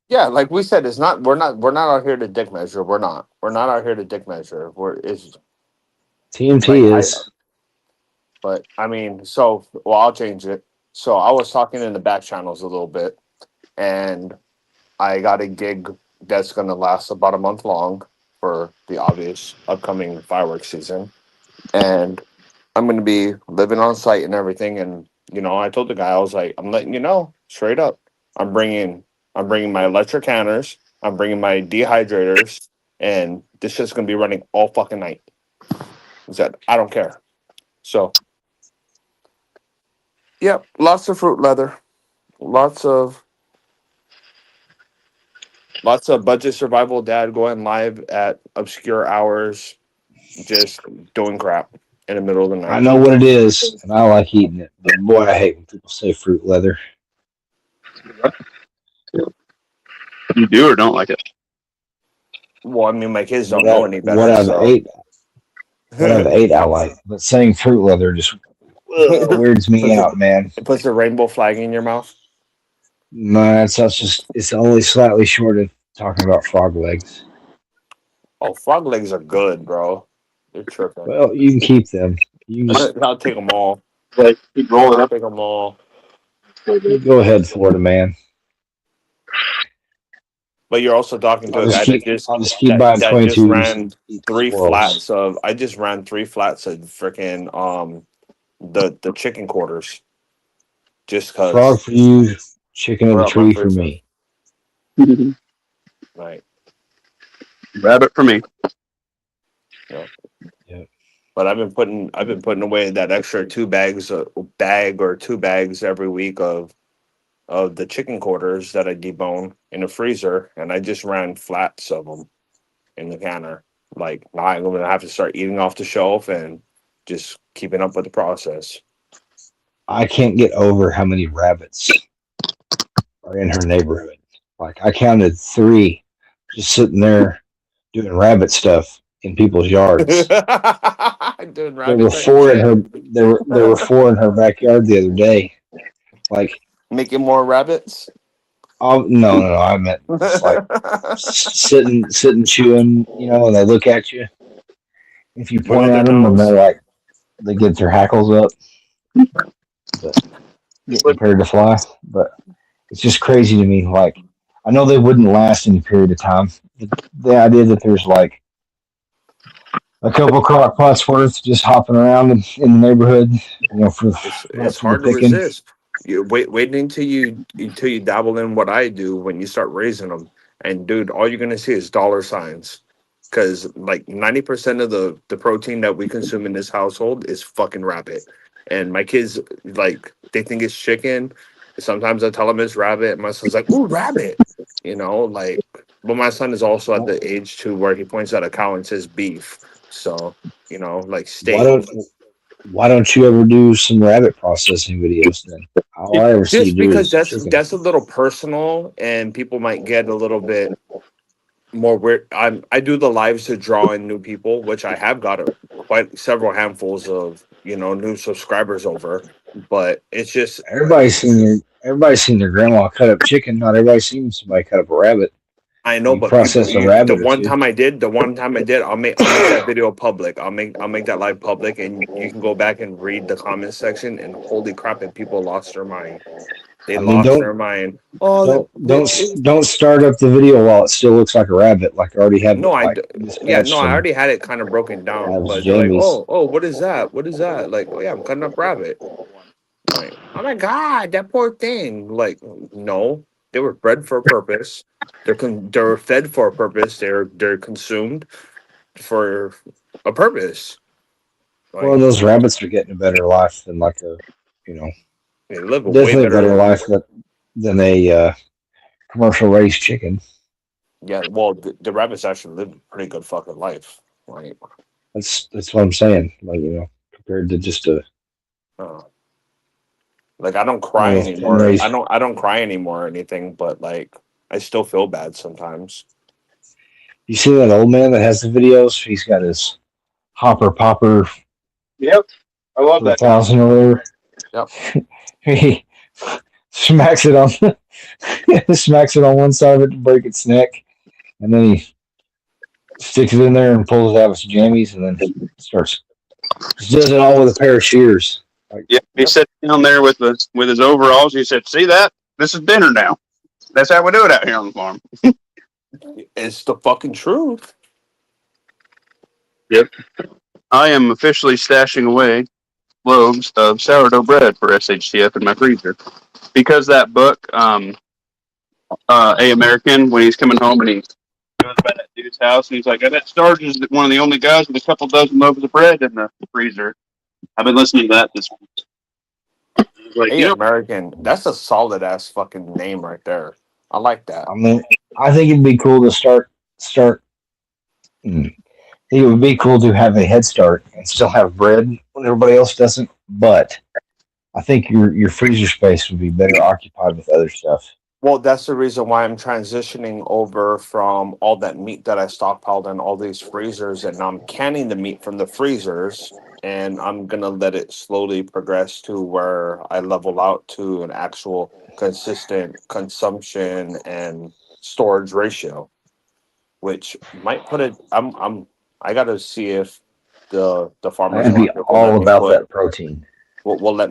yeah, like we said, we're not out here to dick measure. We're not out here to dick measure. TMT is. But I mean, I'll change it. So I was talking in the back channels a little bit, and I got a gig that's going to last about a month long for the obvious upcoming fireworks season, and I'm going to be living on site and everything. And I told the guy, I was like, I'm letting you know straight up, I'm bringing my electric canners, I'm bringing my dehydrators, and this shit's going to be running all fucking night. He said, I don't care. So, yeah, lots of fruit leather, lots of budget survival dad going live at obscure hours, just doing crap in the middle of the night. I know what it is, and I like eating it. But boy, I hate when people say fruit leather. You do or don't like it? Well, I mean, my kids don't What know out, any what better, out of so. what out of eight I like, but saying fruit leather just weirds me out, man. It puts a rainbow flag in your mouth. No, it's only slightly short of talking about frog legs. Oh, frog legs are good, bro. They're tripping. Well, you can keep them. You just I'll take them all. Like, keep rolling I'll up. take them all. go ahead, Florida man. But you're also talking to I'll a just guy keep that buying just 22s. ran Eat three squirrels. flats of. I just ran three flats of freaking the chicken quarters. Just Frog because for you, chicken of we're the up my tree for freezer. me. Right. Rabbit for me. Yeah. Yep. But I've been putting away that extra bag or two bags every week of the chicken quarters that I debone in the freezer, and I just ran flats of them in the canner. Like now I'm gonna have to start eating off the shelf and just keeping up with the process. I can't get over how many rabbits are in her neighborhood. Like I counted 3 just sitting there doing rabbit stuff in people's yards. Doing There were rabbits and 4 in shit. her. There were 4 in her backyard the other day. Like, Making more rabbits. oh no, I meant just like sitting chewing, and they look at you. If you Wiggle point their at them, and nose. they're like, they get their hackles up, but getting prepared to fly. But it's just crazy to me. Like, I know they wouldn't last any period of time. The idea that there's like a couple crock pots worth just hopping around in the neighborhood, for It's for the hard to picking. resist. You wait until you dabble in what I do when you start raising them, and dude, all you're gonna see is dollar signs, because like 90% of the protein that we consume in this household is fucking rabbit, and my kids like they think it's chicken. Sometimes I tell them it's rabbit, and my son's like, "Ooh, rabbit," like. But my son is also at the age too where he points at a cow and says beef. So like Why steak. don't you ever do some rabbit processing videos then? All I ever see you Just do because is chicken. that's a little personal and people might get a little bit more weird. I do the lives to draw in new people, which I have got quite several handfuls of new subscribers over. But it's just Everybody's seen their grandma cut up chicken. Not everybody's seen somebody cut up a rabbit. I know, You but people. process a rabbit or two. The one time I did, I'll make that video public. I'll make that live public, and you can go back and read the comment section. And holy crap, and people lost their mind. They I mean, lost their mind. Oh, don't start up the video while it still looks like a rabbit. Like I already have no, I dispatched I some already had it kind of broken down, Labs but they're like, jammies. oh, what is that? What is that? Like, oh yeah, I'm cutting up rabbit. Like, oh my god, that poor thing. Like, no, they were bred for a purpose. They're fed for a purpose. They're consumed for a purpose. Like, Well, those rabbits are getting a better life than like a, they live a way definitely a better better. life than a commercial raised chicken. Yeah, well, the rabbits actually live a pretty good fucking life. Like, That's what I'm saying. Like compared to just a like I don't cry anymore. raised. I don't cry anymore or anything, but like I still feel bad sometimes. You see that old man that has the videos? He's got his hopper popper. Yep. I love that. 1,000 or whatever. Yep. He smacks it on smacks it on one side of it to break its neck, and then he sticks it in there and pulls it out of its jammies, and then just does it all with a pair of shears. Yeah, he sat down there with his overalls. He said, "See that? This is dinner now. That's how we do it out here on the farm." It's the fucking truth. Yep. I am officially stashing away loaves of sourdough bread for SHTF in my freezer because that book, A American, when he's coming home and he goes by that dude's house and he's like, "I bet Starge is one of the only guys with a couple dozen loaves of bread in the freezer." I've been listening to that this week. Like, Hey, American, that's a solid ass fucking name right there. I like that. I mean, I think it'd be cool to start. I think it would be cool to have a head start and still have bread when everybody else doesn't. But I think your freezer space would be better occupied with other stuff. Well, that's the reason why I'm transitioning over from all that meat that I stockpiled in all these freezers, and I'm canning the meat from the freezers, and I'm gonna let it slowly progress to where I level out to an actual consistent consumption and storage ratio, which might put it. I gotta see if the farmers I'd be market will let all me about put that protein. will let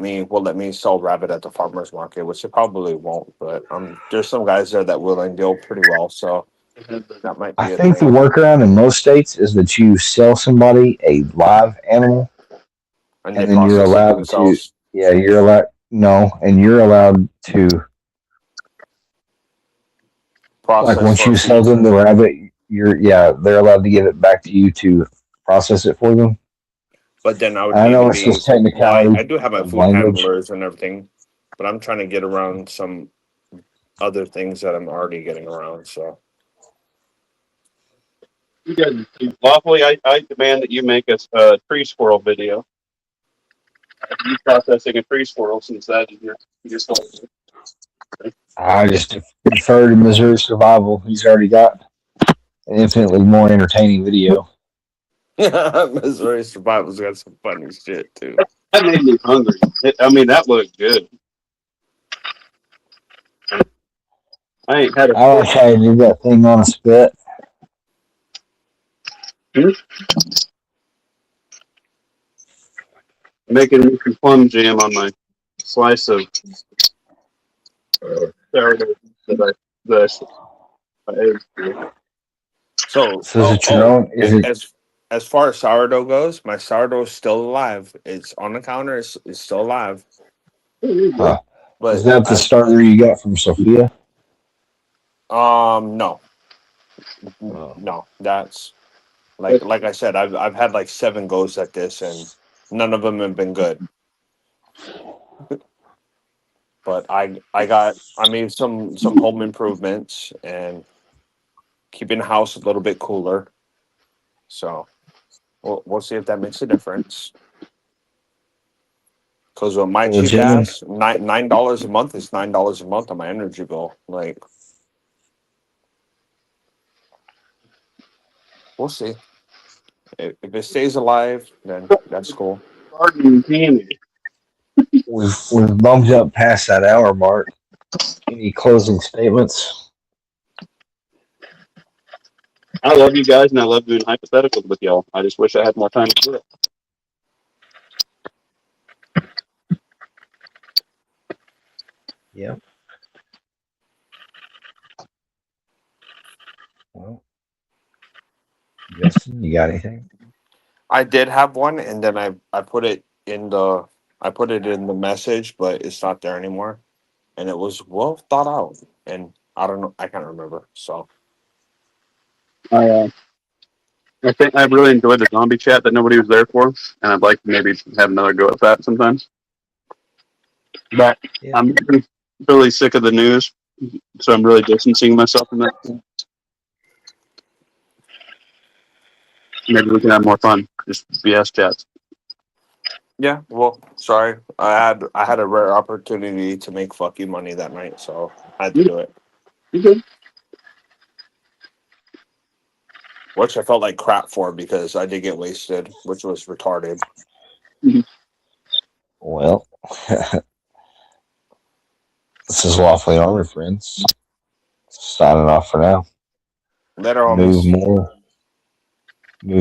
me sell rabbit at the farmers market, which it probably won't. But there's some guys there that will and deal pretty well, so that might I be a think the thing. workaround in most states is that you sell somebody a live animal, And they and then you're process it allowed to. themselves. Yeah, you're allowed. No, and you're allowed to. Like Process once for you sell feed. them the rabbit, they're allowed to give it back to you to process it for them. But then I would I need to know it's just be well. I technicality do have my of food language. handlers and everything, but I'm trying to get around some other things that I'm already getting around. So You guys, lawfully, I demand that you make a tree squirrel video. You processing a tree squirrel since that is your story. I just defer to Missouri Survival. He's already got an infinitely more entertaining video. Missouri Survival's got some funny shit too. That made me hungry. I mean, that looked good. I ain't had a I like how you do that thing on a spit. making me some plum jam on my slice of sourdough that I ate. So So is it your own? Is it? as far as sourdough goes, my sourdough is still alive. It's on the counter. It's still alive. Huh, is But that the starter you got from Sophia? no, Oh. no. That's like I said, I've had like 7 goes at this, and none of them have been good. But I made some home improvements and keeping the house a little bit cooler. So we'll see if that makes a difference. Because with my Well, cheap gentlemen, ass, $9 a month is $9 a month on my energy bill. Like, we'll see. If it stays alive, then that's cool. Garden candy. we've bumped up past that hour mark. Any closing statements? I love you guys and I love doing hypotheticals with y'all. I just wish I had more time to do it. Yeah. Well, Justin, you got anything? I did have one, and then I put it in the message, but it's not there anymore. And it was well thought out, and I don't know, I can't remember. So I think I really enjoyed the zombie chat that nobody was there for, and I'd like to maybe have another go at that sometimes. But Yeah. I'm really sick of the news, so I'm really distancing myself from that. Maybe we can have more fun, just BS chats. yeah, well, sorry, I had a rare opportunity to make fucking money that night, so I had to do it. Okay. Which I felt like crap for because I did get wasted, which was retarded. Well, this is Lawfully Armored Friends. Signing off for now. Later, Move homies.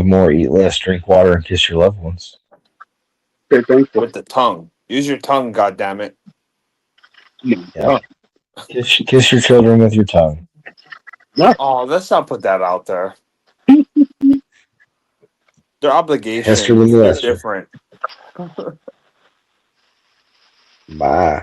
more, eat less, drink water, and kiss your loved ones. Okay, thank you. With the tongue. Use your tongue, goddammit. Yeah. Kiss your children with your tongue. Oh, let's not put that out there. Their obligation Hester the is molester. different. Bye.